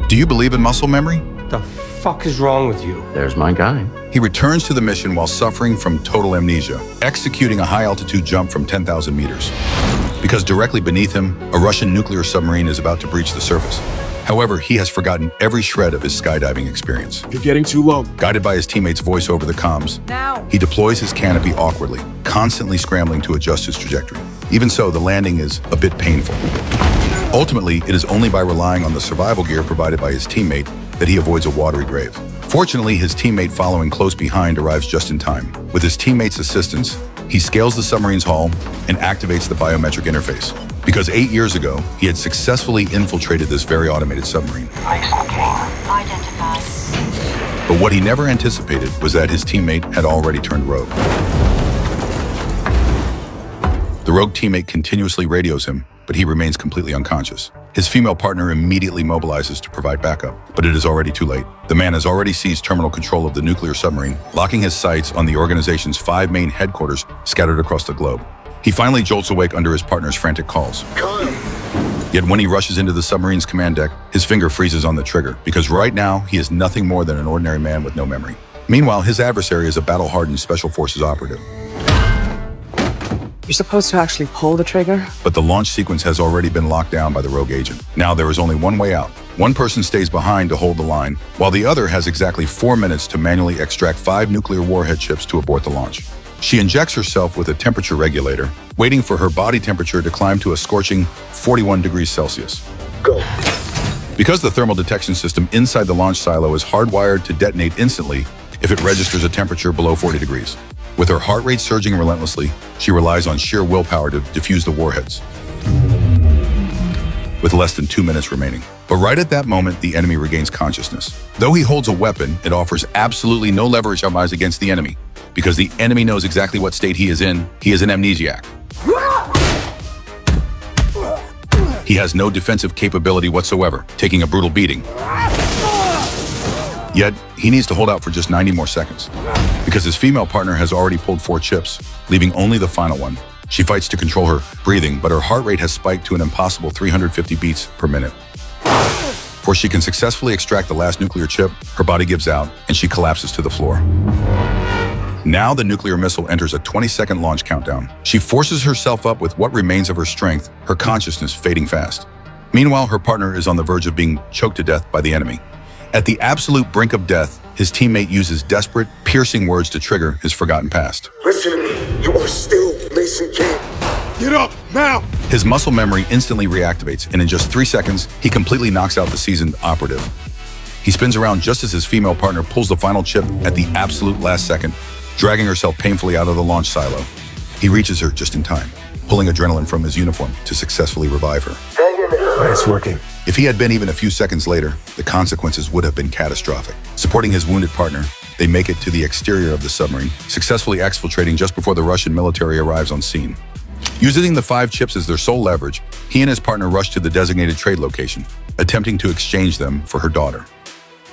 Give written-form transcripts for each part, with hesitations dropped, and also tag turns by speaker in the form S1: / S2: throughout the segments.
S1: Do you believe in muscle memory?
S2: The fuck is wrong with you?
S3: There's my guy.
S1: He returns to the mission while suffering from total amnesia, executing a high-altitude jump from 10,000 meters. Because directly beneath him, a Russian nuclear submarine is about to breach the surface. However, he has forgotten every shred of his skydiving experience.
S4: You're getting too low.
S1: Guided by his teammate's voice over the comms,
S5: Now.
S1: he deploys his canopy awkwardly, constantly scrambling to adjust his trajectory. Even so, the landing is a bit painful. Ultimately, it is only by relying on the survival gear provided by his teammate that he avoids a watery grave. Fortunately, his teammate following close behind arrives just in time. With his teammate's assistance, he scales the submarine's hull and activates the biometric interface. Because 8 years ago, he had successfully infiltrated this very automated submarine.
S6: Identified.
S1: But what he never anticipated was that his teammate had already turned rogue. The rogue teammate continuously radios him, but he remains completely unconscious. His female partner immediately mobilizes to provide backup, but it is already too late. The man has already seized terminal control of the nuclear submarine, locking his sights on the organization's 5 main headquarters scattered across the globe. He finally jolts awake under his partner's frantic calls. Yet when he rushes into the submarine's command deck, his finger freezes on the trigger, because right now he is nothing more than an ordinary man with no memory. Meanwhile, his adversary is a battle-hardened Special Forces operative.
S5: You're supposed to actually pull the trigger?
S1: But the launch sequence has already been locked down by the rogue agent. Now there is only one way out. One person stays behind to hold the line, while the other has exactly 4 minutes to manually extract 5 nuclear warhead chips to abort the launch. She injects herself with a temperature regulator, waiting for her body temperature to climb to a scorching 41 degrees Celsius.
S4: Go.
S1: Because the thermal detection system inside the launch silo is hardwired to detonate instantly if it registers a temperature below 40 degrees. With her heart rate surging relentlessly, she relies on sheer willpower to defuse the warheads, with less than 2 minutes remaining. But right at that moment, the enemy regains consciousness. Though he holds a weapon, it offers absolutely no leverage against the enemy, because the enemy knows exactly what state he is in. He is an amnesiac. He has no defensive capability whatsoever, taking a brutal beating. Yet, he needs to hold out for just 90 more seconds, because his female partner has already pulled 4 chips, leaving only the final one. She fights to control her breathing, but her heart rate has spiked to an impossible 350 beats per minute. Before she can successfully extract the last nuclear chip, her body gives out and she collapses to the floor. Now the nuclear missile enters a 20-second launch countdown. She forces herself up with what remains of her strength, her consciousness fading fast. Meanwhile, her partner is on the verge of being choked to death by the enemy. At the absolute brink of death, his teammate uses desperate, piercing words to trigger his forgotten past.
S4: Listen to me. You are still Mason King. Get up, now!
S1: His muscle memory instantly reactivates, and in just 3 seconds, he completely knocks out the seasoned operative. He spins around just as his female partner pulls the final chip at the absolute last second, dragging herself painfully out of the launch silo. He reaches her just in time, pulling adrenaline from his uniform to successfully revive her.
S4: It's working.
S1: If he had been even a few seconds later, the consequences would have been catastrophic. Supporting his wounded partner, they make it to the exterior of the submarine, successfully exfiltrating just before the Russian military arrives on scene. Using the 5 chips as their sole leverage, he and his partner rush to the designated trade location, attempting to exchange them for her daughter.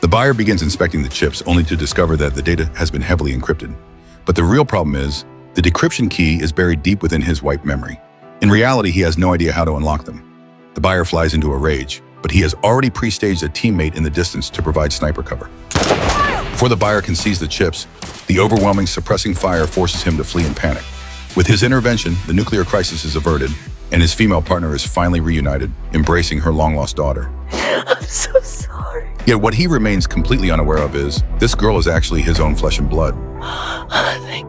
S1: The buyer begins inspecting the chips, only to discover that the data has been heavily encrypted. But the real problem is, the decryption key is buried deep within his wiped memory. In reality, he has no idea how to unlock them. The buyer flies into a rage, but he has already pre-staged a teammate in the distance to provide sniper cover. Before the buyer can seize the chips, the overwhelming suppressing fire forces him to flee in panic. With his intervention, the nuclear crisis is averted, and his female partner is finally reunited, embracing her long-lost daughter.
S6: I'm so sorry.
S1: Yet what he remains completely unaware of is, this girl is actually his own flesh and blood.
S6: Thank